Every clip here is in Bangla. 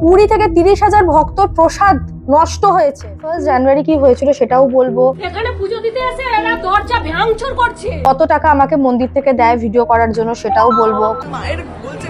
20 থেকে 30,000 ভক্তর প্রসাদ নষ্ট হয়েছে। 1 জানুয়ারি কি হয়েছিল সেটাও বলবো। এখানে পুজো দিতে এসে এরা দরজা ভাঙচুর করছে। কত টাকা আমাকে মন্দির থেকে দেয় ভিডিও করার জন্য সেটাও বলবো। মায়ের বলছে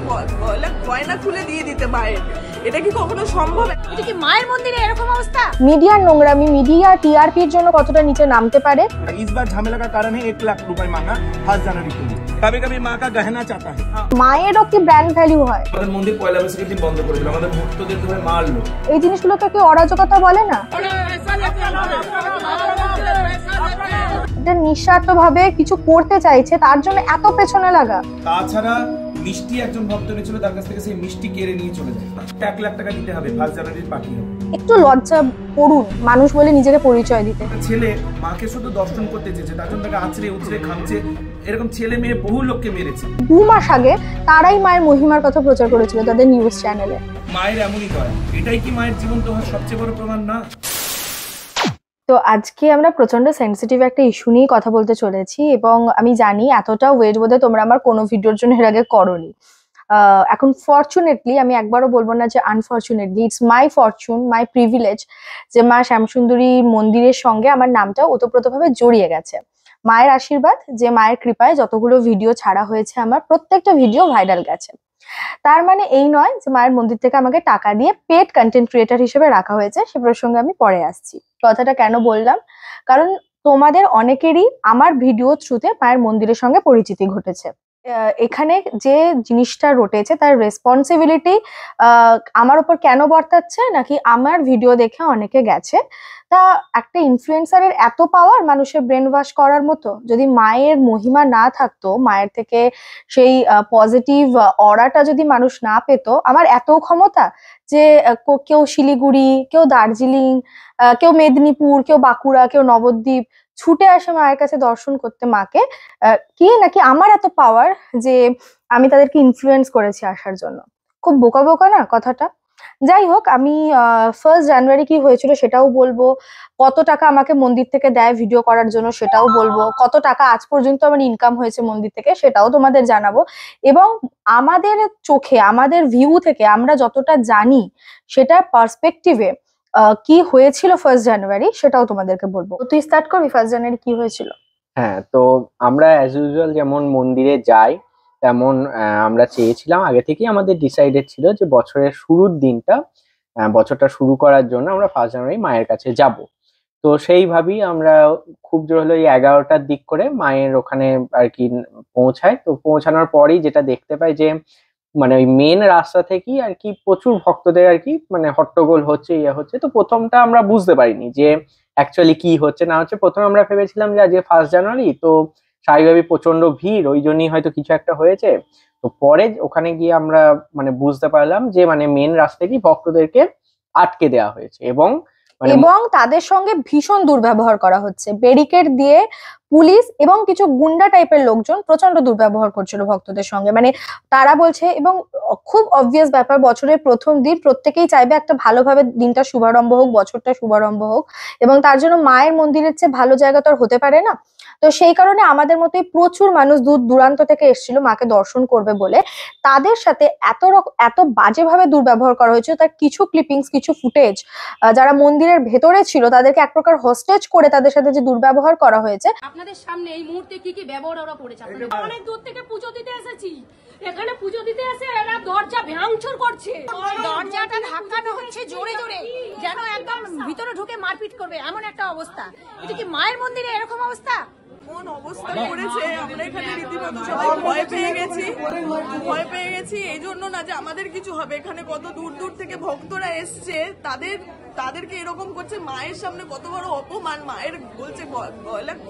গয়না খুলে দিয়ে দিতে মায়ের, এটা কি কখনো সম্ভব? এটা কি মায়ের মন্দিরে এরকম অবস্থা? মিডিয়ার নোংরামি, মিডিয়া টিআরপির জন্য কতটা নিচে নামতে পারে। इस बार झमेला का कारण है 1 लाख रुपए मांगा 1 जनवरी के लिए। कभी कभी माँ का गहना चाहता है। মায়েরও কি ব্র্যান্ড ভ্যালু হয়? আমাদের মন্দির পয়লা বৈশাখের দিন বন্ধ করে দিল, আমাদের ভক্তদের ধরে মারলো। এই জিনিসগুলোকে কি অরাজকতা বলে না? এটা নিঃস্বার্থভাবে কিছু করতে চাইছে, তার জন্য এত পেছনে লাগা। তাছাড়া মিষ্টি একজন ভক্ত নিয়েছিল, তার কাছ থেকে সেই মিষ্টি কেড়ে নিয়ে চলে যায়। 1 লাখ টাকা দিতে হবে 1 জানুয়ারির পার্টি হবে। একটু লজ্জা করুন মানুষ বলে নিজেকে পরিচয় দিতে। ছেলে মাকে শুধু দর্শন করতে চেয়েছে, তার জন্য তাকে আছড়ে উছড়ে খামছে। এরকম ছেলে মেয়ে বহু লোককে মেরেছে। 2 মাস আগে তারাই মায়ের মহিমার কথা প্রচার করেছিল তাদের নিউজ চ্যানেলে। মায়ের এমনই দয়া, এটাই কি মায়ের জীবন্ত হওয়ার সবচেয়ে বড় প্রমাণ না? তো আজকে আমরা প্রচন্ড সেন্সিটিভ একটা ইস্যু নিয়ে কথা বলতে চলেছি, এবং আমি জানি এতটা ওয়েট বোধহয় তোমরা আমার কোনো ভিডিওর জন্য এর আগে করোনি। এখন ফরচুনেটলি, আমি একবারও বলবো না যে unfortunately, it's my Fortune, my privilege যে মা শ্যামসুন্দরী মন্দিরের সঙ্গে আমার নামটা ওতপ্রোতভাবে জড়িয়ে গেছে। মায়ের আশীর্বাদ, যে মায়ের কৃপায় যতগুলো ভিডিও ছাড়া হয়েছে আমার প্রত্যেকটা ভিডিও ভাইরাল গেছে। তার মানে এই নয় যে মায়ের মন্দির থেকে আমাকে টাকা দিয়ে পেড কন্টেন্ট ক্রিয়েটর হিসেবে রাখা হয়েছে। সে প্রসঙ্গে আমি পরে আসছি। কথাটা কেন বললাম, কারণ তোমাদের অনেকেরই আমার ভিডিও থ্রুতে মায়ের মন্দিরের সঙ্গে পরিচিতি ঘটেছে। এখানে যে জিনিসটা রটেছে তার রেসপন্সিবিলিটি আমার উপর কেন বর্তাচ্ছে, নাকি আমার ভিডিও দেখে অনেকে গেছে। তা একটা ইনফ্লুয়েন্সারের এত পাওয়ার মানুষের ব্রেন ওয়াশ করার মতো, যদি মায়ের মহিমা না থাকতো, মায়ের থেকে সেই পজিটিভ অরাটা যদি মানুষ না পেত, আমার এত ক্ষমতা যে কেউ শিলিগুড়ি, কেউ দার্জিলিং, কেউ মেদিনীপুর, কেউ বাঁকুড়া, কেউ নবদ্বীপ ছুটে আসে মায়ের কাছে দর্শন করতে মাকে, কি নাকি আমার এত পাওয়ার যে আমি তাদেরকে ইনফ্লুয়েন্স করেছি আসার জন্য। খুব বোকা বোকা না কথাটা? যাই হোক, আমি 1 জানুয়ারি কি হয়েছিল সেটাও বলবো। কত টাকা আমাকে মন্দির থেকে দেয় ভিডিও করার জন্য সেটাও বলবো। কত টাকা আজ পর্যন্ত আমার ইনকাম হয়েছে মন্দির থেকে সেটাও তোমাদের জানাবো। এবং আমাদের চোখে, আমাদের ভিউ থেকে আমরা যতটা জানি সেটার পার্সপেক্টিভে কি হয়েছিল 1 জানুয়ারি সেটাও তোমাদেরকে বলবো। তুই স্টার্ট করবি 1 জানুয়ারি কি হয়েছিল? হ্যাঁ, তো আমরা অ্যাজ ইউজুয়াল যেমন মন্দিরে যাই তেমন আমরা চেয়েছিলাম, আগে থেকেই আমাদের ডিসাইডেড ছিল যে বছরের শুরুর দিনটা, বছরটা শুরু করার জন্য আমরা 1 জানুয়ারি মায়ের কাছে যাব। তো সেইভাবেই আমরা খুব জোর হলো এই 11টার দিক করে মায়ের ওখানে আর কি পৌঁছায়। তো পৌঁছানোর পরেই যেটা দেখতে পাই যে মানে ওই মেন রাস্তা থেকেই আর কি প্রচুর ভক্তদের আর কি মানে হট্টগোল হচ্ছে, ইয়ে হচ্ছে। তো প্রথমটা আমরা বুঝতে পারিনি যে অ্যাকচুয়ালি কি হচ্ছে না হচ্ছে। প্রথমে আমরা ভেবেছিলাম যে আজকে 1 জানুয়ারি, তো স্বাভাবিকভাবেই প্রচন্ড ভিড়, ওই জন্যই হয়তো কিছু একটা হয়েছে। তো পরে ওখানে গিয়ে আমরা মানে বুঝতে পারলাম যে মানে মেন রাস্তা থেকেই ভক্তদেরকে আটকে দেওয়া হয়েছে, এবং তাদের সঙ্গে ভীষণ দুর্ব্যবহার করা হচ্ছে। ব্যারিকেড দিয়ে পুলিশ এবং কিছু গুন্ডা টাইপের লোকজন প্রচন্ড দুর্ব্যবহার করছিল ভক্তদের সঙ্গে। মানে তারা বলছে, এবং খুব অবভিয়াস ব্যাপার, বছরের প্রথম দিন প্রত্যেকেই চাইবে একটা ভালোভাবে দিনটা শুভারম্ভ হোক, বছরটা শুভারম্ভ হোক, এবং তার জন্য মায়ের মন্দিরের চেয়ে ভালো জায়গা তো আর হতে পারে না। তো সেই কারণে আমাদের মতোই প্রচুর মানুষ দূর দূরান্ত থেকে এসেছিল মাকে দর্শন করবে বলে। তাদের সাথে এত বাজেভাবে দুর্ব্যবহার করা হয়েছিল। তার কিছু ক্লিপিংস, কিছু ফুটেজ, যারা মন্দিরের ভেতরে ছিল তাদেরকে এক প্রকার হোস্টেজ করে তাদের সাথে যে দুর্ব্যবহার করা হয়েছে। আপনাদের সামনে এই মুহূর্তে কি কি ব্যবহার ওরা করেছে, অনেক দূর থেকে পুজো দিতে এসেছি, এখানে পুজো দিতে এসে এরা দরজা ভাঙচুর করছে। দরজাটা ধাক্কানো হচ্ছে জোরে জোরে, যেন একদম ভিতরে ঢুকে মারপিট করবে, এমন একটা অবস্থা। এটা কি মায়ের মন্দিরে এরকম অবস্থা? কোন অবস্থা করেছে, আমরা এখানে রীতিমতো সবাই ভয় পেয়ে গেছি। এই জন্য না যে আমাদের কিছু হবে, এখানে কত দূর দূর থেকে ভক্তরা এসছে, তাদেরকে এরকম করছে। মায়ের সামনে কত বড় অপমান, মায়ের বলছে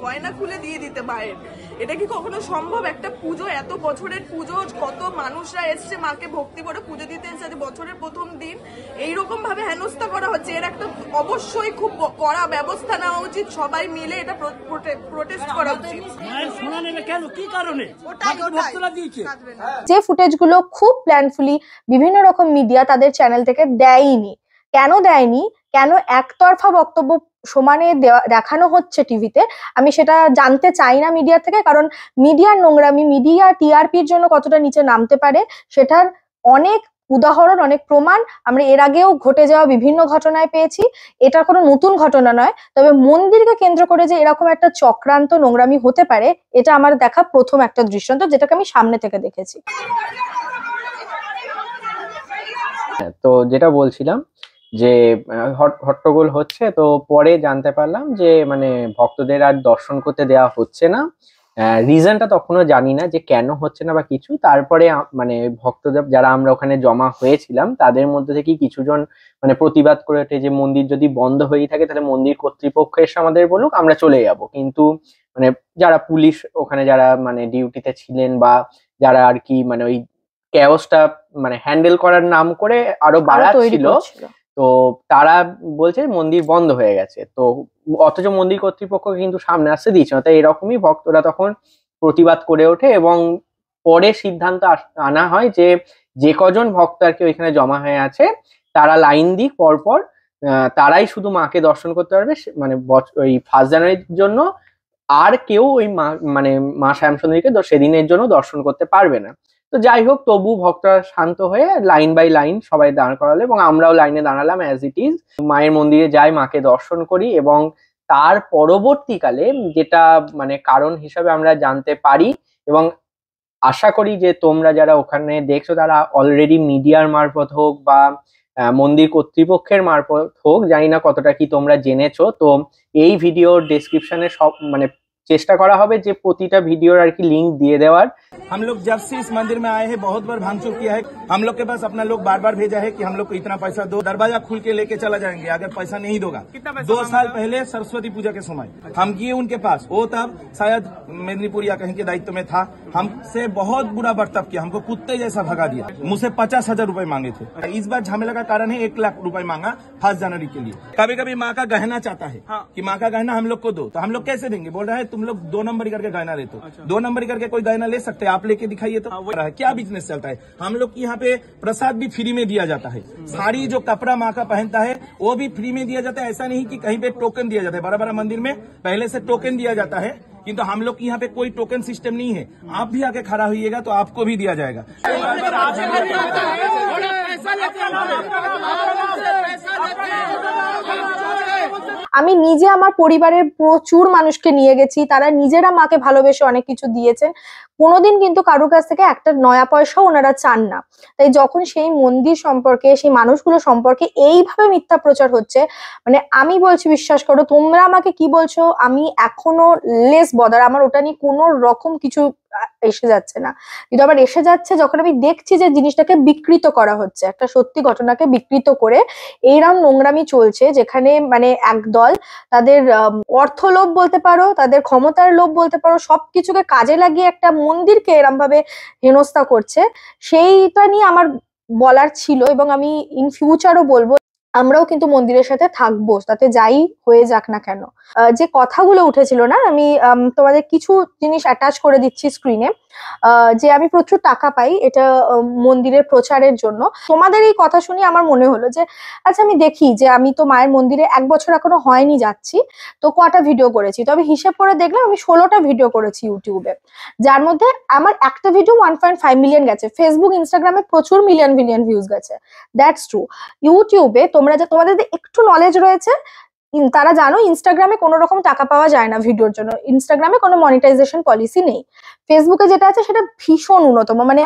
গয়না খুলে দিয়ে দিতে মায়ের, এটা কি কখনো সম্ভব? একটা পুজো, এত বছরের পুজো, কত মানুষরা এসছে মাকে ভক্তি করে পুজো দিতে এসেছে, বছরের প্রথম দিন এইরকম ভাবে হেনস্থা করা হচ্ছে। এর একটা অবশ্যই খুব কড়া ব্যবস্থা নেওয়া উচিত, সবাই মিলে এটা প্রোটেস্ট করা উচিত। যে ফুটেজগুলো খুব প্ল্যানফুলি বিভিন্ন রকম মিডিয়া তাদের চ্যানেল থেকে দেয়নি, কেন একতরফা বক্তব্য সমানে দেখানো হচ্ছে টিভিতে, আমি সেটা জানতে চাই না মিডিয়া থেকে। কারণ মিডিয়ার নোংরামি, মিডিয়া টিআরপির জন্য কতটা নিচে নামতে পারে সেটার অনেক উদাহরণ, অনেক প্রমাণ আমরা এর আগেও ঘটে যাওয়া বিভিন্ন ঘটনায় পেয়েছি। এটা কোনো নতুন ঘটনা নয়, তবে মন্দিরকে কেন্দ্র করে যে এরকম একটা চক্রান্ত নোংরামি হতে পারে, এটা আমার দেখা প্রথম একটা দৃষ্টান্ত, যেটাকে আমি সামনে থেকে দেখেছি। তো যেটা বলছিলাম যে হট্টগোল হচ্ছে, তো পরে জানতে পারলাম যে মানে ভক্তদের আর দর্শন করতে দেওয়া হচ্ছে না। রিজনটা তখনও জানি না যে কেন হচ্ছে না বা কিছু। তারপরে মানে ভক্তদের যারা আমরা ওখানে জমা হয়েছিলাম তাদের মধ্যে থেকে কিছুজন মানে প্রতিবাদ করে ওঠে যে মন্দির যদি বন্ধ হয়েই থাকে তাহলে মন্দির কর্তৃপক্ষ এসে আমাদের বলুক, আমরা চলে যাব। কিন্তু মানে যারা পুলিশ ওখানে যারা মানে ডিউটিতে ছিলেন বা যারা আর কি মানে ওই ক্যাওসটা মানে হ্যান্ডেল করার নাম করে আরো বাড়াচ্ছিল, তো তারা বলছে মন্দির বন্ধ হয়ে গেছে। তো অথচ মন্দির কর্তৃপক্ষ কিন্তু সামনে আসতে দিচ্ছে না। তাই এরকমই ভক্তরা তখন প্রতিবাদ করে ওঠে এবং পরে সিদ্ধান্ত আনা হয় যে যে কজন ভক্ত আর কি ওইখানে জমা হয়ে আছে তারা লাইন দিক পরপর, তারাই শুধু মাকে দর্শন করতে পারবে মানে ওই 1 জানুয়ারির জন্য। আর কেউ ওই মানে মা শ্যামসুন্দরীকে সেদিনের জন্য দর্শন করতে পারবে না। তো যাই হোক, তবু ভক্তরা শান্ত হয়ে লাইন বাই লাইন সবাই দাঁড় করালো এবং আমরাও লাইনে দাঁড়ালাম অ্যাজ ইট ইজ। মায়ের মন্দিরে যাই, মাকে দর্শন করি এবং তার পরবর্তীকালে যেটা মানে কারণ হিসাবে আমরা জানতে পারি এবং আশা করি যে তোমরা যারা ওখানে দেখছো তারা অলরেডি মিডিয়ার মারফত হোক বা মন্দির কর্তৃপক্ষের মারফত হোক, জানি না কতটা কি তোমরা জেনেছো। তো এই ভিডিওর ডেসক্রিপশনে সব মানে চেষ্টা করা হবে যে প্রতিটা ভিডিওর আর কি লিঙ্ক দিয়ে দেওয়ার। हम लोग जब से इस मंदिर में आए हैं बहुत बार भांगचोर किया है। हम लोग के पास अपना लोग बार बार भेजा है कि हम लोग को इतना पैसा दो, दरवाजा खुल के लेके चला जाएंगे अगर पैसा नहीं दोगा। 2 साल पहले सरस्वती पूजा के समय हम गए उनके पास, वो तब शायद मेदिनीपुरिया कहीं के दायित्व में था। हमसे बहुत बुरा बर्ताव किया, हमको कुत्ते जैसा भगा दिया। मुझसे 50,000 रुपए मांगे थे। इस बार झमेला का कारण है 1 लाख रुपए मांगा 1 जनवरी के लिए। कभी कभी माँ का गहना चाहता है कि माँ का गहना हम लोग को दो, तो हम लोग कैसे देंगे? बोल रहा है तुम लोग 2 नंबर करके गहना लेते हो। 2 नंबर करके कोई गहना ले सकते हैं? आप लेके दिखाइए तो। क्या बिजनेस चलता है? हम लोग यहाँ पे प्रसाद भी फ्री में दिया जाता है, साड़ी जो कपड़ा माँ का पहनता है वो भी फ्री में दिया जाता है। ऐसा नहीं कि कहीं पे टोकन दिया जाता है। बड़ा बड़ा मंदिर में पहले से टोकन दिया जाता है, किंतु हम लोग यहाँ पे कोई टोकन सिस्टम नहीं है। आप भी आके खड़ा होइएगा तो आपको भी दिया जाएगा। আমি নিজে আমার পরিবারের প্রচুর মানুষকে নিয়ে গেছি, তারা নিজেরা মাকে ভালোবেসে অনেক কিছু দিয়েছেন। কোনোদিন কিন্তু কারোর কাছ থেকে একটা নয়া পয়সাও ওনারা চান না। তাই যখন সেই মন্দির সম্পর্কে, সেই মানুষগুলো সম্পর্কে এইভাবে মিথ্যা প্রচার হচ্ছে, মানে আমি বলছি বিশ্বাস করো, তোমরা আমাকে কি বলছো আমি এখনো লেস বদার, আমার ওটা নিয়ে কোনো রকম কিছু এসে যাচ্ছে না। কিন্তু আবার এসে যাচ্ছে যখন আমি দেখছি যে জিনিসটাকে বিকৃত করা হচ্ছে, একটা সত্যি ঘটনাকে বিকৃত করে এইরকম নোংরামি চলছে, যেখানে মানে একদল তাদের অর্থ লোভ বলতে পারো, তাদের ক্ষমতার লোভ বলতে পারো, সবকিছুকে কাজে লাগিয়ে একটা মন্দিরকে এরম ভাবে হেনস্থা করছে। সেইটা নিয়ে আমার বলার ছিল এবং আমি ইন ফিউচারও বলবো, আমরাও কিন্তু মন্দিরের সাথে থাকবো, তাতে যাই হয়ে যাক না কেন। যে কথাগুলো উঠেছিল না, আমি তোমাদের কিছু জিনিস অ্যাটাচ করে দিচ্ছি স্ক্রিনে, যে আমি প্রচুর টাকা পাই এটা মন্দিরের প্রচারের জন্য। তোমাদের এই কথা শুনে আমার মনে হলো যে আচ্ছা আমি দেখি যে আমি তো মায়ের মন্দিরে 1 বছর এখনো হয়নি যাচ্ছি, তো কটা ভিডিও করেছি। তবে হিসেব করে দেখলাম আমি 16টা ভিডিও করেছি ইউটিউবে, যার মধ্যে আমার একটা ভিডিও 1.5 মিলিয়ন গেছে। ফেসবুক ইনস্টাগ্রামে প্রচুর মিলিয়ন ভিউজ গেছে, দ্যাটস ট্রু। ইউটিউবে তোমাদের একটু নলেজ রয়েছে, তারা জানো ইনস্টাগ্রামে কোনো রকম টাকা পাওয়া যায় না ভিডিওর জন্য, ইনস্টাগ্রামে কোনো মনিটাইজেশন পলিসি নেই। ফেসবুকে যেটা আছে সেটা ভীষণ ন্যূনতম, মানে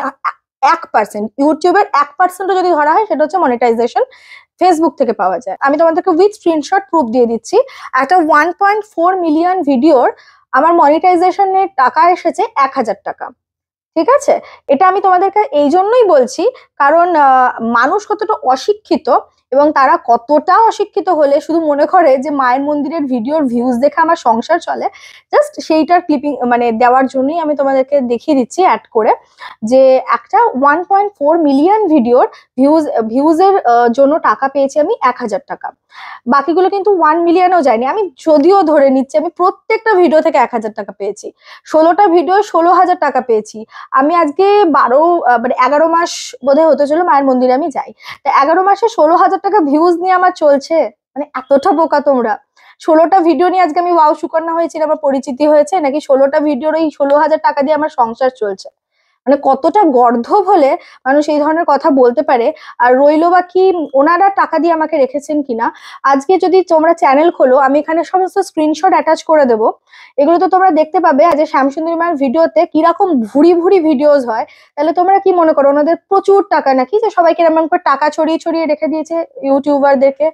1%, ইউটিউবের 1%ও যদি ধরা হয় সেটা হচ্ছে মনিটাইজেশন ফেসবুক থেকে পাওয়া যায়। আমি তোমাদেরকে উইথ স্ক্রিনশট প্রুফ দিয়ে দিচ্ছি, একটা 1.4 মিলিয়ন ভিডিওর আমার মনিটাইজেশনের টাকা এসেছে 1000 টাকা। ঠিক আছে, এটা আমি তোমাদেরকে এই জন্যই বলছি কারণ মানুষ কতটা অশিক্ষিত এবং তারা কতটা অশিক্ষিত হলে শুধু মনে করে যে মায়ের মন্দিরের ভিডিওর ভিউজ দেখে আমার সংসার চলে। জাস্ট সেইটার ক্লিপিং মানে দেওয়ার জন্যই আমি তোমাদেরকে দেখিয়ে দিচ্ছি অ্যাড করে, যে একটা 1.4 মিলিয়ন ভিডিওর ভিউজের জন্য টাকা পেয়েছি আমি 1000 টাকা। বাকিগুলো কিন্তু 1 মিলিয়নও যায়নি। আমি যদিও ধরে নিচ্ছি আমি প্রত্যেকটা ভিডিও থেকে 1000 টাকা পেয়েছি, 16টা ভিডিও 16,000 টাকা পেয়েছি। আমি আজকে 11 মাস বোধহয় হতে চলো মায়ের মন্দিরে আমি যাই, তা 11 মাসে 16,000 টাকা ভিউজ নিয়ে আমার চলছে। মানে এতটা বোকা তোমরা? 16টা ভিডিও নিয়ে আজকে আমি ওয়াও সুকন্যা হয়েছিল, আমার পরিচিতি হয়েছে, নাকি 16টা ভিডিওর ওই 16,000 টাকা দিয়ে আমার সংসার চলছে? মানে কতটা গর্ধব হলে মানুষ এই ধরনের কথা বলতে পারে। আর রইলো বা কি ওনারা টাকা দিয়ে আমাকে রেখেছেন কিনা, আজকে যদি তোমরা চ্যানেল খোলো আমি এখানে সমস্ত স্ক্রিনশট অ্যাটাচ করে দেবো, এগুলো তো তোমরা দেখতে পাবে। আজ শ্যামসুন্দরী মায়ের ভিডিওতে কিরকম ভুরি ভুরি ভিডিওস হয়, তাহলে তোমরা কি মনে করো ওনাদের প্রচুর টাকা নাকি, যে সবাইকে এরকম করে টাকা ছড়িয়ে ছড়িয়ে রেখে দিয়েছে ইউটিউবারদেরকে।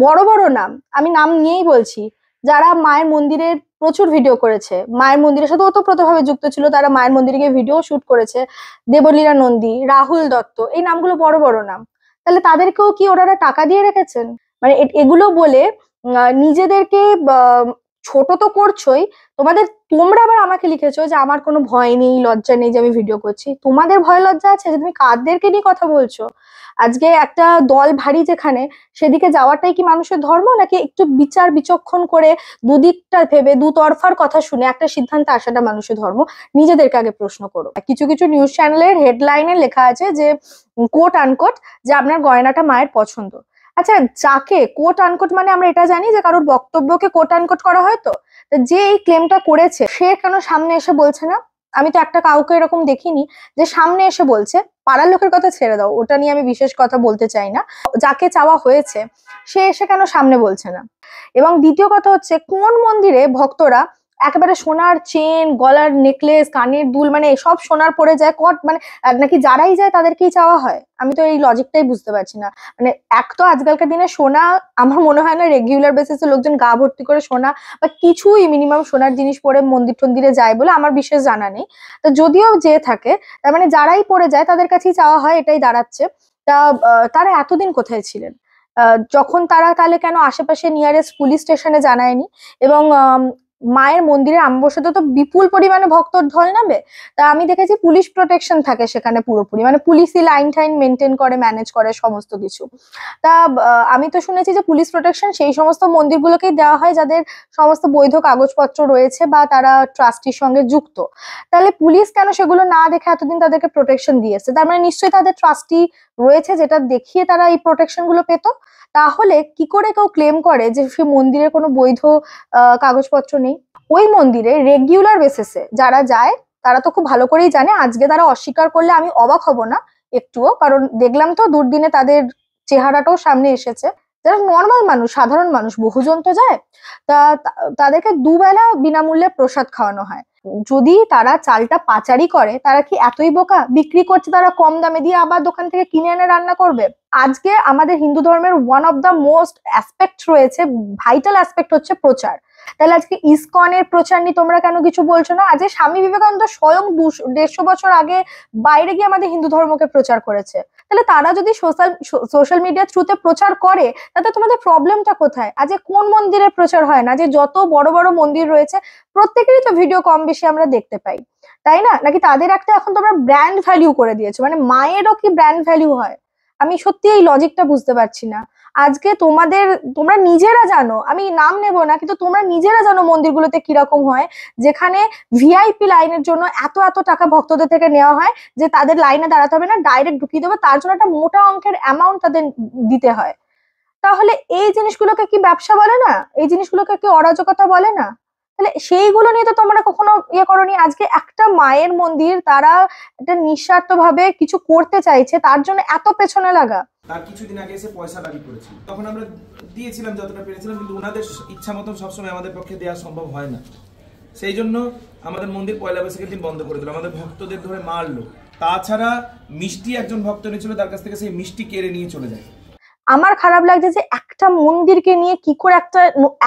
বড় বড় নাম, আমি নাম নিয়েই বলছি, যারা মায়ের মন্দিরের প্রচুর ভিডিও করেছে, মায়ের মন্দিরের সাথে ওতপ্রোতভাবে যুক্ত ছিল, তারা মায়ের মন্দিরে গিয়ে ভিডিও শুট করেছে, দেবলীলা নন্দী, রাহুল দত্ত, এই নামগুলো বড় বড় নাম। তাহলে তাদেরকেও কি ওনারা টাকা দিয়ে রেখেছেন? মানে এগুলো বলে নিজেদেরকে ছোট তো করছোই, তোমরা আবার আমাকে লিখেছো যে আমার কোনো ভয় নেই, লজ্জা নেই যে আমি ভিডিও করছি। তোমাদের ভয় লজ্জা আছে যে তুমি কাদেরকে নিয়ে কথা বলছো? আজকে একটা দল ভারী যেখানে, সেদিকে যাওয়াটাই কি মানুষের ধর্ম? নাকি একটু বিচার বিচক্ষণ করে দুদিকটা ভেবে দুতরফার কথা শুনে একটা সিদ্ধান্তে আসাটা মানুষের ধর্ম? নিজেদেরকে আগে প্রশ্ন করো। কিছু কিছু নিউজ চ্যানেলের হেডলাইনে লেখা আছে যে কোট আনকোট যে আপনার গয়নাটা মায়ের পছন্দ। আচ্ছা, যাকে কোট আনকোট, মানে আমরা এটা জানি যে কারোর বক্তব্যকে কোট আনকোট করা হয়, তো যে এই ক্লেমটা করেছে সে কেন সামনে এসে বলছে না? আমি তো একটা কাউকে এরকম দেখিনি যে সামনে এসে বলছে। পাড়ার লোকের কথা ছেড়ে দাও, ওটা নিয়ে আমি বিশেষ কথা বলতে চাই না। যাকে চাওয়া হয়েছে সে এসে কেন সামনে বলছে না? এবং দ্বিতীয় কথা হচ্ছে, কোন মন্দিরে ভক্তরা একেবারে সোনার চেন, গলার নেকলেস, কানের দুল, মানে এসব সোনার পরে যায়, মানে নাকি যারাই যায় তাদেরকেই চাওয়া হয়? আমি তো এই লজিকটাই বুঝতে পারছি না। মানে এক তো আজকালকার দিনে সোনা আমার মনে হয় না রেগুলার বেসিসে লোকজন গা ভর্তি করে সোনা বা কিছুই মিনিমাম সোনার জিনিস পরে মন্দির টন্দিরে যায় বলে আমার বিশেষ জানা নেই। তো যদিও যে থাকে, তার মানে যারাই পরে যায় তাদের কাছেই চাওয়া হয়, এটাই দাঁড়াচ্ছে। তা তারা এতদিন কোথায় ছিলেন? যখন তারা তাহলে কেন আশেপাশে নিয়ারেস্ট পুলিশ স্টেশনে জানায়নি? এবং মায়ের মন্দিরের অমাবস্যাতে তো বিপুল পরিমাণে ভক্তর ঢল নামে। তা আমি দেখেছি পুলিশ প্রোটেকশন থাকে সেখানে পুরোপুরি, মানে পুলিশই লাইন টাইন মেনটেন করে, ম্যানেজ করে সমস্ত কিছু। তা আমি তো শুনেছি যে পুলিশ প্রোটেকশন সেই সমস্ত মন্দিরগুলোকেই দেওয়া হয় যাদের সমস্ত বৈধ কাগজপত্র রয়েছে বা তারা ট্রাস্টির সঙ্গে যুক্ত। তাহলে পুলিশ কেন সেগুলো না দেখে এতদিন তাদেরকে প্রোটেকশন দিয়েছে? তার মানে নিশ্চয়ই তাদের ট্রাস্টি রয়েছে যেটা দেখিয়ে তারা এই প্রোটেকশন গুলো পেত। তাহলে কি করে কেউ ক্লেম করে যে সে মন্দিরের কোনো বৈধ কাগজপত্র নেই? ওই মন্দিরে রেগুলার বেসিসে যারা যায় তারা তো খুব ভালো করেই জানে। আজকে তারা অস্বীকার করলে আমি অবাক হব না একটুও, কারণ দেখলাম তো দুর্দিনে তাদের চেহারাটাও সামনে এসেছে। যারা নর্মাল মানুষ, সাধারণ মানুষ, বহুজন তো যায়, তা তাদেরকে দুবেলা বিনামূল্যে প্রসাদ খাওয়ানো হয়। যদি তারা চালটা পাচারি করে, তারা কি এতই বোকা? বিক্রি করছে তারা কম দামে দিয়ে, আবার দোকান থেকে কিনে এনে রান্না করবে। আজকে আমাদের হিন্দু ধর্মের one of the most aspect রয়েছে, ভাইটাল অ্যাসপেক্ট হচ্ছে প্রচার। তাহলে আজকে ইসকনের প্রচার নিয়ে তোমরা কেন কিছু বলছো না? আজকে স্বামী বিবেকানন্দ স্বয়ং 150 বছর আগে বাইরে গিয়ে আমাদের হিন্দু ধর্মকে প্রচার করেছে। তাহলে তারা যদি সোশ্যাল মিডিয়া থ্রুতে প্রচার করে, তাতে তোমাদের প্রবলেমটা কোথায়? আজকে কোন মন্দিরের প্রচার হয় না? যে যত বড় বড় মন্দির রয়েছে প্রত্যেকেরই তো ভিডিও কম বেশি আমরা দেখতে পাই, তাই না? নাকি তাদের একটা এখন তোমরা ব্র্যান্ড ভ্যালিউ করে দিয়েছো? মানে মায়েরও কি ব্র্যান্ড ভ্যালিউ হয়? আমি সত্যি এই লজিকটা বুঝতে পারছি না। আজকে তোমরা নিজেরা জানো, আমি নাম নেব না, কিন্তু তোমরা নিজেরা জানো মন্দিরগুলোতে কিরকম হয়, যেখানে ভিআইপি লাইনের জন্য এত এত টাকা ভক্তদের থেকে নেওয়া হয় যে তাদের লাইনে দাঁড়াতে হবে না, ডাইরেক্ট ঢুকিয়ে দেবে, তার জন্য একটা মোটা অঙ্কের অ্যামাউন্ট তাদের দিতে হয়। তাহলে এই জিনিসগুলোকে কি ব্যবসা বলে না? এই জিনিসগুলোকে কি অরাজকতা বলে না? তাহলে সেইগুলো নিয়ে তো তোমরা কখনো করোনি। আজকে একটা মায়ের মন্দির, তারা একটা নিঃস্বার্থ ভাবে কিছু করতে চাইছে, তার জন্য এত পেছনে লাগা। তার কিছুদিন আগে এসে পয়সা দাবি করেছিল, তখন আমরা দিয়েছিলাম যতটা পেরেছিলাম, কিন্তু ওনাদের ইচ্ছা মতন সবসময় আমাদের পক্ষে দেওয়া সম্ভব হয় না। সেই জন্য আমাদের মন্দির পয়লা বৈশাখের দিন বন্ধ করে দিল, আমাদের ভক্তদের ধরে মারলো। তাছাড়া মিষ্টি একজন ভক্ত নিয়েছিল, তার কাছ থেকে সেই মিষ্টি কেড়ে নিয়ে চলে যায়। আমার খারাপ লাগছে যে একটা মন্দিরকে নিয়ে কি করে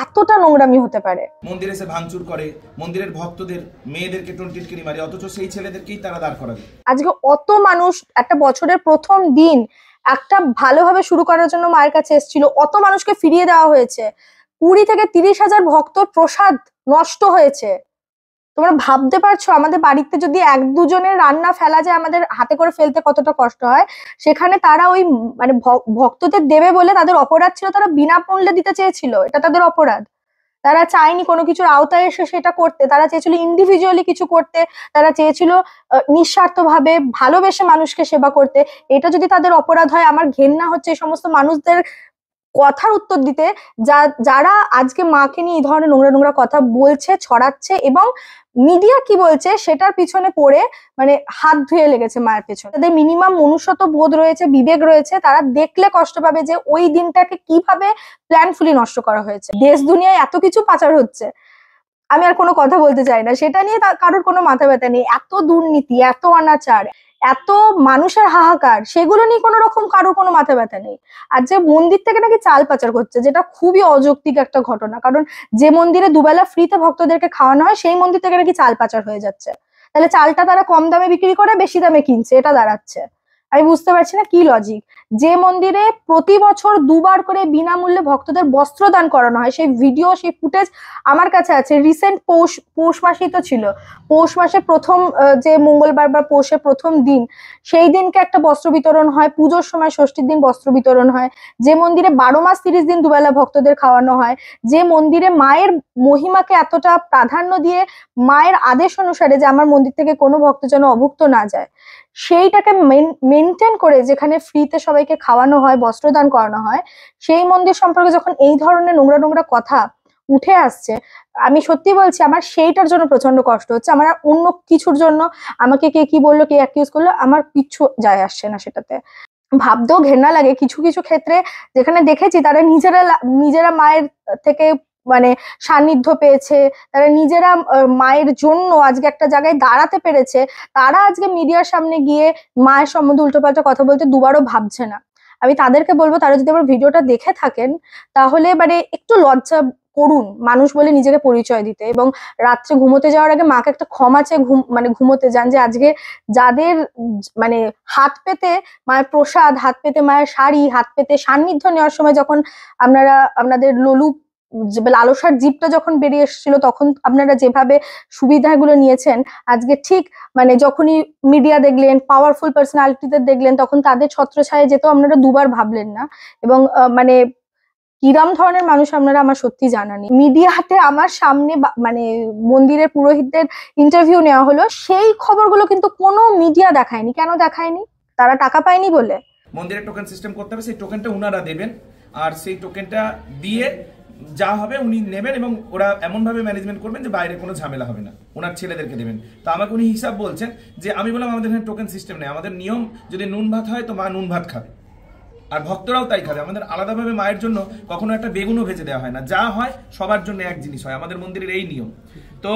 এতটা নোংরামি হতে পারে। মন্দিরে এসে ভাঙচুর করে, মন্দিরের ভক্তদের মেয়েদেরকে টিটকিরি মারে, অথচ সেই ছেলেদেরকেই তারা দাঁড় করাবে। আজকে অত মানুষ একটা বছরের প্রথম দিন একটা ভালোভাবে শুরু করার জন্য মায়ের কাছে এসেছিল, অত মানুষকে ফিরিয়ে দেওয়া হয়েছে। 20 থেকে 30,000 ভক্তর প্রসাদ নষ্ট হয়েছে। তোমরা ভাবতে পারছো আমাদের বাড়িতে যদি 1-2 জনের রান্না ফেলা যায়, আমাদের হাতে করে ফেলতে কতটা কষ্ট হয়। সেখানে তারা ওই মানে ভক্তদের দেবে বলে তাদের অপরাধ ছিল, তারা বিনামূল্যে দিতে চেয়েছিল, এটা তাদের অপরাধ। তারা চায়নি কোনো কিছুর আওতায় এসে সেটা করতে, তারা চেয়েছিল ইন্ডিভিজুয়ালি কিছু করতে, তারা চেয়েছিল নিঃস্বার্থভাবে ভালোবেসে মানুষকে সেবা করতে। এটা যদি তাদের অপরাধ হয়, আমার ঘেন্না হচ্ছে এই সমস্ত মানুষদের কথার উত্তর দিতে, যারা আজকে মাকে নিয়ে এই ধরনের নোংরা নোংরা কথা বলছে, ছড়াচ্ছে, এবং মিডিয়া কি বলছে সেটার পিছনে পড়ে মানে হাত ধুয়ে লেগেছে মায়ের পেছনে। তাদের মিনিমাম মনুষ্যত্ব বোধ রয়েছে, বিবেক রয়েছে, তারা দেখলে কষ্ট পাবে যে ওই দিনটাকে কিভাবে প্ল্যানফুলি নষ্ট করা হয়েছে। দেশ দুনিয়ায় এত কিছু পাচার হচ্ছে, আমি আর কোনো কথা বলতে চাই না, সেটা নিয়ে কারোর কোনো মাথা ব্যথা নেই। এত দুর্নীতি, এত অনাচার, এত মানুষের হাহাকার, সেগুলো নিয়ে কোনো রকম কারোর কোনো মাথা ব্যথা নেই। আর যে মন্দির থেকে নাকি চাল পাচার করছে, যেটা খুবই অযৌক্তিক একটা ঘটনা, কারণ যে মন্দিরে দুবেলা ফ্রিতে ভক্তদেরকে খাওয়ানো হয় সেই মন্দির থেকে নাকি চাল পাচার হয়ে যাচ্ছে। তাহলে চালটা তারা কম দামে বিক্রি করে বেশি দামে কিনছে, এটা দাঁড়াচ্ছে। আমি বুঝতে পারছি না কি লজিক। যে মন্দিরে প্রতি বছর 2 বার করে বিনামূল্যে ভক্তদের বস্ত্রদান করানো হয়, সেই ভিডিও, সেই ফুটেজ আমার কাছে আছে। রিসেন্ট পৌষ মাসেই তো ছিল, পৌষ মাসে প্রথম যে মঙ্গলবার বা পৌষের প্রথম দিন, সেই দিনকে একটা বস্ত্র বিতরণ হয়। পুজোর সময় ষষ্ঠীর দিন বস্ত্র বিতরণ হয়। যে মন্দিরে 12 মাস 30 দিন দুবেলা ভক্তদের খাওয়ানো হয়, যে মন্দিরে মায়ের মহিমাকে এতটা প্রাধান্য দিয়ে মায়ের আদেশ অনুসারে যে আমার মন্দির থেকে কোনো ভক্ত যেন অভুক্ত না যায়, সেইটাকে মেনটেন করে যেখানে ফ্রিতে সবাইকে খাওয়ানো হয়, বস্ত্রদান করানো হয়, সেই মন্দির সম্পর্কে যখন এই ধরনের নোংরা নোংরা কথা উঠে আসছে, আমি সত্যি বলছি আমার সেইটার জন্য প্রচন্ড কষ্ট হচ্ছে। আমার আর অন্য কিছুর জন্য আমাকে কে কি বললো, কে অ্যাকিউজ করলো, আমার কিচ্ছু যায় আসছে না সেটাতে। ভাবতেও ঘেন্না লাগে কিছু কিছু ক্ষেত্রে, যেখানে দেখেছি তারা নিজেরা মায়ের থেকে মানে সান্নিধ্য পেয়েছে, তারা নিজেরা মায়ের জন্য আজকে একটা জায়গায় দাঁড়াতে পেরেছে, তারা আজকে মিডিয়ার সামনে গিয়ে মায়ের সম্বন্ধে উল্টোপাল্টা কথা বলতে দুবারও ভাবছে না। আমি তাদেরকে বলবো, তারা যদি আমার ভিডিওটা দেখে থাকেন তাহলে মানে একটু লজ্জা করুন মানুষ বলে নিজেকে পরিচয় দিতে, এবং রাত্রে ঘুমোতে যাওয়ার আগে মাকে একটা ক্ষমা চেয়ে ঘুমোতে যান। যে আজকে যাদের মানে হাত পেতে মায়ের প্রসাদ, হাত পেতে মায়ের শাড়ি, হাত পেতে সান্নিধ্য নেওয়ার সময় যখন আপনাদের লালসার জিপটা যখন বেরিয়ে এসেছিল, তখন আপনারা যেভাবে সুবিধাগুলো নিয়েছেন, আজকে ঠিক মানে যখনই মিডিয়া দেখলেন, পাওয়ারফুল পার্সোনালিটিদের দেখলেন, তখন তাদের ছত্রছায়ায় যেতেও আপনারা দুবার ভাবলেন না। এবং মানে কিরম ধরনের মানুষ আপনারা আমার সত্যি জানা নেই। মিডিয়াতে আমার সামনে মানে মন্দিরের পুরোহিতদের ইন্টারভিউ নেওয়া হলো, সেই খবরগুলো কিন্তু কোনো মিডিয়া দেখায়নি। কেন দেখায়নি? তারা টাকা পায়নি বলে। মন্দিরের টোকেন সিস্টেম করতে হবে, সেই টোকেনটা উনারা দেবেন, আর সেই টোকেনটা দিয়ে যা হবে উনি নেবেন, এবং ওরা এমন ভাবে ম্যানেজমেন্ট করবেন যে বাইরে কোনো ঝামেলা হবে না, ওনার ছেলেদেরকে দেবেন। তো আমাকে উনি হিসাব বলছেন যে, আমি বললাম আমাদের এখানে টোকেন সিস্টেম নেই, আমাদের নিয়ম যদি নুন ভাত হয় তো মা নুন ভাত খাবে, আর ভক্তরাও তাই খাবে। আমাদের আলাদাভাবে মায়ের জন্য কখনো একটা বেগুনও ভেজে দেওয়া হয় না, যা হয় সবার জন্য এক জিনিস হয়, আমাদের মন্দিরের এই নিয়ম। তো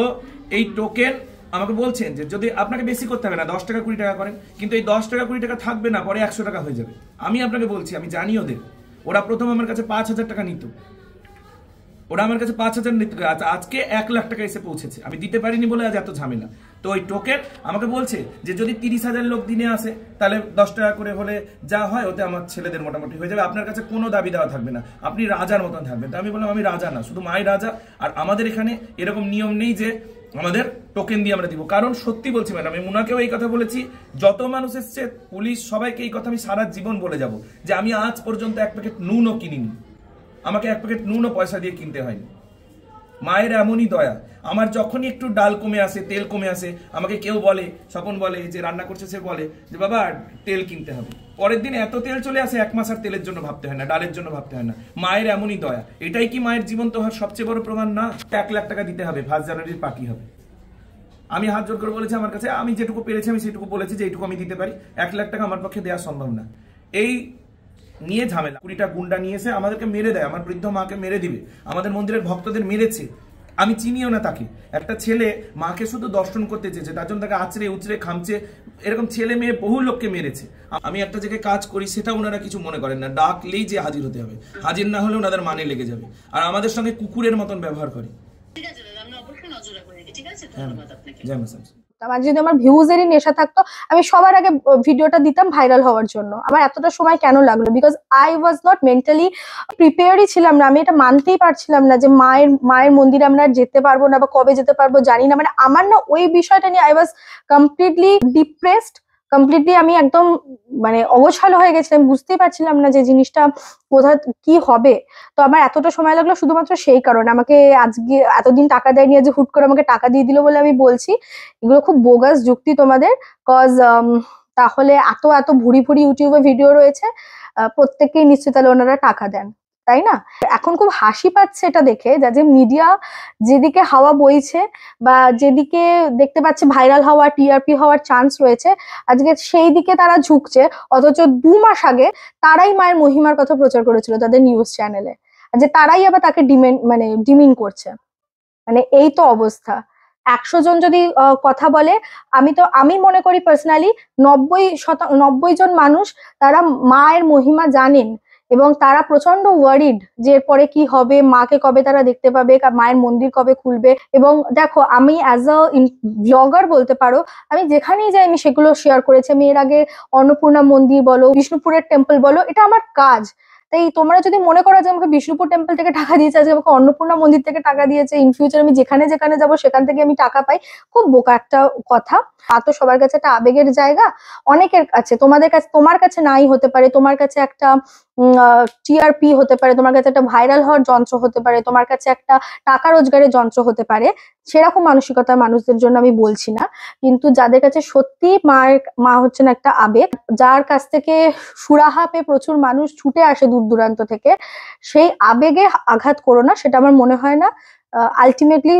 এই টোকেন আমাকে বলছেন যে যদি আপনাকে বেশি করতে হবে না, 10 টাকা 20 টাকা করেন, কিন্তু এই 10 টাকা 20 টাকা থাকবে না, পরে 100 টাকা হয়ে যাবে। আমি আপনাকে বলছি, আমি জানি ওদের, ওরা প্রথম আমার কাছে 5,000 টাকা নিত, ওরা আমার কাছে 5,000 নিতে, আজকে 1 লাখ টাকা এসে পৌঁছেছে। আমি দিতে পারিনি বলে আজ এত ঝামেলা। তো ওই টোকেন আমাকে বলছে যে যদি 30,000 লোক দিনে আসে তাহলে 10 টাকা করে হলে যা হয় ওতে আমার ছেলেদের মোটামুটি হয়ে যাবে, আপনার কাছে কোনো দাবি দেওয়া থাকবে না, আপনি রাজার মতন থাকবেন। তো আমি বললাম আমি রাজা না, শুধু মাই রাজা, আর আমাদের এখানে এরকম নিয়ম নেই যে আমাদের টোকেন দিয়ে আমরা দিব। কারণ সত্যি বলছি ম্যাডাম, আমি মুনাকেও এই কথা বলেছি, যত মানুষ এসছে, পুলিশ, সবাইকে এই কথা আমি সারা জীবন বলে যাব যে আমি আজ পর্যন্ত 1 প্যাকেট নুনও কিনিনি, আমাকে 1 প্যাকেট নুনও পয়সা দিয়ে কিনতে হয়নি। মায়ের এমনই দয়া, আমার যখনই একটু ডাল কমে আসে, তেল কমে আসে, আমাকে কেউ বলে, স্বপন বলে যে রান্না করছে, সে বলে যে বাবা তেল কিনতে হবে, পরের দিন এত তেল চলে আসে 1 মাস আর তেলের জন্য ভাবতে হয় না, ডালের জন্য ভাবতে হয় না। মায়ের এমনই দয়া। এটাই কি মায়ের জীবন্ত হওয়ার সবচেয়ে বড় প্রমাণ না? 1 লাখ টাকা দিতে হবে, 1 জানুয়ারির পার্টি হবে। আমি হাত জোর করে বলেছি, আমার কাছে আমি যেটুকু পেরেছি আমি সেটুকু বলেছি যে এইটুকু আমি দিতে পারি, 1 লাখ টাকা আমার পক্ষে দেওয়া সম্ভব না। এই নিয়ে ঝামেলা, 20টা গুন্ডা নিয়ে এসে আমাদেরকে মেরে দেয়, আমার বৃদ্ধ মাকে মেরে দিবে, আমাদের মন্দিরের ভক্তদের মেরেছে, আমি চিনিও না তাকে। একটা ছেলে মাকে শুধু দর্শন করতে চেয়েছে, তার জন্য তাকে আছড়ে উচড়ে খামচে, এরকম ছেলে মেয়ে বহু লোককে মেরেছে। আমি একটা জায়গায় কাজ করি, সেটা ওনারা কিছু মনে করেন না, ডাকলেই যে হাজির হতে হবে, হাজির না হলে ওনাদের মানে লেগে যাবে, আর আমাদের সঙ্গে কুকুরের মতন ব্যবহার করে। ঠিক আছে দাদা, আমি অবশ্যই নজর রাখবো। ঠিক আছে, ধন্যবাদ আপনাকে। জয় মাসাজ। আমার যদি আমার ভিউজেরই নেশা থাকতো, আমি সবার আগে ভিডিওটা দিতাম ভাইরাল হওয়ার জন্য। আমার এতটা সময় কেন লাগলো? Because I was not mentally প্রিপেয়ারই ছিলাম না। আমি এটা মানতেই পারছিলাম না যে মায়ের মন্দিরে আমরা যেতে পারবো না, বা কবে যেতে পারবো জানি না। মানে আমার না ওই বিষয়টা নিয়ে I was completely depressed, completely আমি একদম মানে অগোছালো হয়ে গেছিলাম, বুঝতেই পারছিলাম না যে জিনিসটা কোথা কি হবে। তো আমার এতটা সময় লাগলো শুধুমাত্র সেই কারণে। আমাকে আজকে এতদিন টাকা দেয়নি, আজ হুট করে আমাকে টাকা দিয়ে দিল বলে আমি বলছি। এগুলো খুব বোগাস যুক্তি তোমাদের, কজ তাহলে এত ভুড়ি ইউটিউবে ভিডিও রয়েছে, প্রত্যেককেই নিশ্চয়ই তাহলে ওনারা টাকা দেন। তাই না? এখন খুব হাসি পাচ্ছে এটা দেখে যে মিডিয়া যেদিকে হাওয়া বইছে বা যেদিকে দেখতে পাচ্ছে ভাইরাল হওয়া, টিআরপি হওয়ার চান্স রয়েছে, আজকে সেই দিকে তারা ঝুঁকছে। অথচ 2 মাস আগে তারাই মায়ের মহিমার কথা প্রচার করেছিল তাদের নিউজ চ্যানেলে, যে তারাই আবার তাকে ডিমিন করছে। মানে এই তো অবস্থা। 100 জন যদি কথা বলে, আমি মনে করি পার্সোনালি 90 জন মানুষ তারা মায়ের মহিমা জানেন এবং তারা প্রচন্ড ওয়ারিড যে এরপরে কি হবে, মাকে কবে তারা দেখতে পাবে, মায়ের মন্দির কবে খুলবে। এবং দেখো, আমি অ্যাজ আ ব্লগার বলতে পারো, আমি যেখানেই যাই আমি সেগুলো শেয়ার করেছি। আমি এর আগে অন্নপূর্ণা মন্দির বলো, বিষ্ণুপুরের টেম্পল বলো, এটা আমার কাজ। তাই তোমরা যদি মনে করো যে আমাকে বিষ্ণুপুর টেম্পল থেকে টাকা দিয়েছে, আজকে আমাকে অন্নপূর্ণা মন্দির থেকে টাকা দিয়েছে, ইন ফিউচার আমি যেখানে যেখানে যাবো সেখান থেকে আমি টাকা পাই, খুব বোকা একটা কথা। তো সবার কাছে একটা আবেগের জায়গা, অনেকের কাছে, তোমার কাছে নাই হতে পারে, তোমার কাছে একটা টিআরপি হতে পারে, তোমার কাছে একটা ভাইরাল হওয়ার যন্ত্র হতে পারে, তোমার কাছে একটা টাকা রোজগারের যন্ত্র হতে পারে। সেরকম মানসিকতার মানুষদের জন্য আমি বলছি না, কিন্তু যাদের কাছে সত্যি মা হচ্ছেন একটা আবেগ, যার কাছ থেকে সুরাহা পেয়ে প্রচুর মানুষ ছুটে আসে দূর দূরান্ত থেকে, সেই আবেগে আঘাত করো না। সেটা আমার মনে হয় না আলটিমেটলি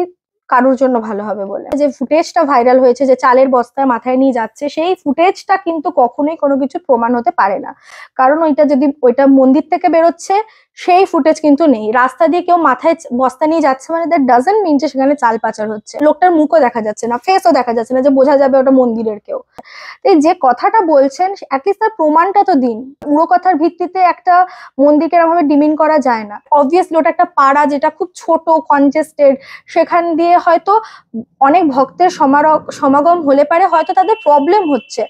কারোর জন্য ভালো হবে বলে। যে ফুটেজটা ভাইরাল হয়েছে যে চালের বস্তায় মাথায় নিয়ে যাচ্ছে, সেই ফুটেজটা কিন্তু কখনোই কোনো কিছু প্রমাণ হতে পারে না। কারণ ওইটা মন্দির থেকে বেরোচ্ছে, সেই ফুটেজ কিন্তু নেই। রাস্তা দিয়ে কেউ মাথায় বস্তা নিয়ে যাচ্ছে মানে দ্যাট ডাজন্ট মিন যে সেখানে চাল পাচার হচ্ছে। লোকটার মুখও দেখা যাচ্ছে না, ফেসও দেখা যাচ্ছে না যে বোঝা যাবে ওটা মন্দিরের কেউ। যে কথাটা বলছেন অ্যাটলিস্ট তার প্রমাণটা তো দিন। পুরো কথার ভিত্তিতে একটা মন্দিরকে এরকমভাবে ডিমিন করা যায় না। অবভিয়াসলি ওটা একটা পাড়া যেটা খুব ছোট, কনজেস্টেড, সেখান দিয়ে হয়তো অনেক ভক্তের সমাগম হলে পারে, হয়তো তাদের প্রবলেম হচ্ছে,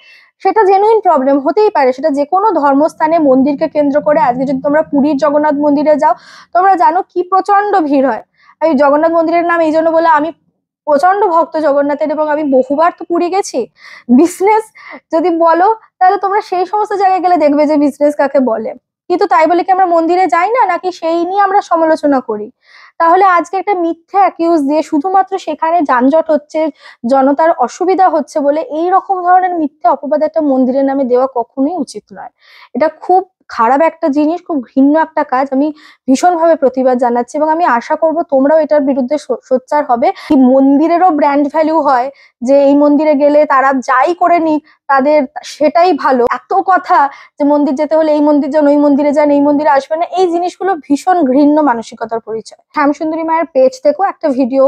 সেটা জেনুইন প্রবলেম হতেই পারে। সেটা যে কোনো ধর্মস্থানে মন্দিরকে কেন্দ্র করে। আজকে যদি তোমরা পুরীর জগন্নাথ মন্দিরে যাও, তোমরা জানো কি প্রচন্ড ভিড় হয়। আমি জগন্নাথ মন্দিরের নাম এই জন্য বলে, আমি প্রচন্ড ভক্ত জগন্নাথের এবং আমি বহুবার তো পুরী গেছি। বিজনেস যদি বলো তাহলে তোমরা সেই সমস্ত জায়গায় গেলে দেখবে যে বিজনেস কাকে বলে। কিন্তু তাই বলে কি আমরা মন্দিরে যাই না, নাকি সেই নিয়ে আমরা সমালোচনা করি? তাহলে আজকে একটা মিথ্যে অ্যাকিউজ দিয়ে শুধুমাত্র সেখানে যানজট হচ্ছে, জনতার অসুবিধা হচ্ছে বলে এই রকম ধরনের মিথ্যে অপবাদ একটা মন্দিরের নামে দেওয়া কখনোই উচিত নয়। এটা খুব খারাপ একটা জিনিস, খুব ঘৃণ্য একটা কাজ। আমি ভীষণভাবে প্রতিবাদ জানাচ্ছি এবং আমি আশা করব তোমরাও এটার বিরুদ্ধে সোচ্চার হবে। এই মন্দিরেরও ব্র্যান্ড ভ্যালু হয় যে এই মন্দিরে গেলে তারা যাই করে নিক তাদের সেটাই ভালো। এত কথা যে মন্দির যেতে হলে এই মন্দির যান, ওই মন্দিরে যান, এই মন্দিরে আসবেন না, এই জিনিসগুলো ভীষণ ঘৃণ্য মানসিকতার পরিচয়। শ্যামসুন্দরী মায়ের পেজ থেকেও একটা ভিডিও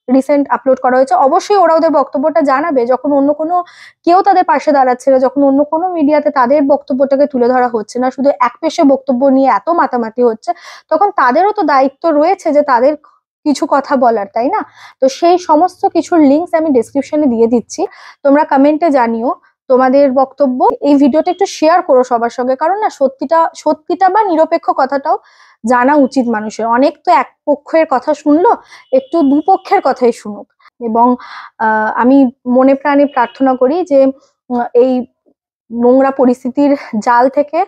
রিসেন্ট আপলোড করা হয়েছে। অবশ্যই ওরা ওদের বক্তব্যটা জানাবে যখন অন্য কোনো কেউ তাদের পাশে দাঁড়াচ্ছে না, যখন অন্য কোনো মিডিয়াতে তাদের বক্তব্যটাকে তুলে ধরা হচ্ছে না, শুধু একপেশে বক্তব্য নিয়ে এত মাতামাতি হচ্ছে, তখন তাদেরও তো দায়িত্ব রয়েছে যে তাদের কিছু কথা বলার, তাই না? তো সেই সমস্ত কিছুর লিঙ্কস আমি ডেসক্রিপশনে দিয়ে দিচ্ছি, তোমরা কমেন্টে জানিও তোমাদের বক্তব্য। এই ভিডিওটা একটু শেয়ার করো সবার সঙ্গে, কারণ না সত্যিটা বা নিরপেক্ষ কথাটাও জানা উচিত মানুষের। অনেক তো এক পক্ষের কথা শুনলো, একটু দুপক্ষের কথাই শুনুক। এবং আমি মনে প্রাণে প্রার্থনা করি যে এই নোংরা পরিস্থিতির জাল থেকে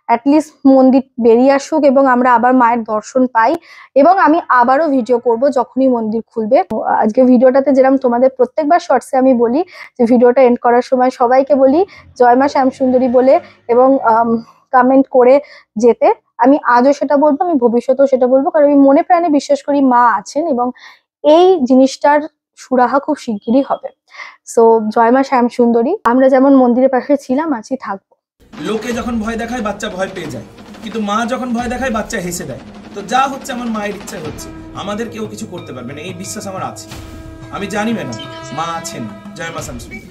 অ্যাটলিস্ট মন্দির বেরিয়ে আসুক এবং আমরা আবার মায়ের দর্শন পাই। এবং আমি আবারও ভিডিও করব যখনই মন্দির খুলবে। আজকে ভিডিওটাতে যেরকম তোমাদের প্রত্যেকবার শর্টসে আমি বলি যে ভিডিওটা এন্ড করার সময় সবাইকে বলি জয় মা শ্যামসুন্দরী বলে এবং কমেন্ট করে যেতে। আমি আজও সেটা বলবো, আমি ভবিষ্যতেও সেটা বলবো, কারণ আমি মনে প্রাণে বিশ্বাস করি মা আছেন এবং এই জিনিসটার সুরাহা খুব শিগগিরই হবে। সো জয় মা শ্যামসুন্দরী। আমরা যেমন মন্দিরের পাশে ছিলাম, আছি, থাকবো। লোকে যখন ভয় দেখায় বাচ্চা ভয় পেয়ে যায়, কিন্তু মা যখন ভয় দেখায় বাচ্চা হেসে দেয়। তো যা হচ্ছে আমার মায়ের ইচ্ছা হচ্ছে, আমাদের কেউ কিছু করতে পারবে না, এই বিশ্বাস আমার আছে। আমি জানি ম্যাডাম মা আছেন। জয় মা শ্যামসুন্দরী।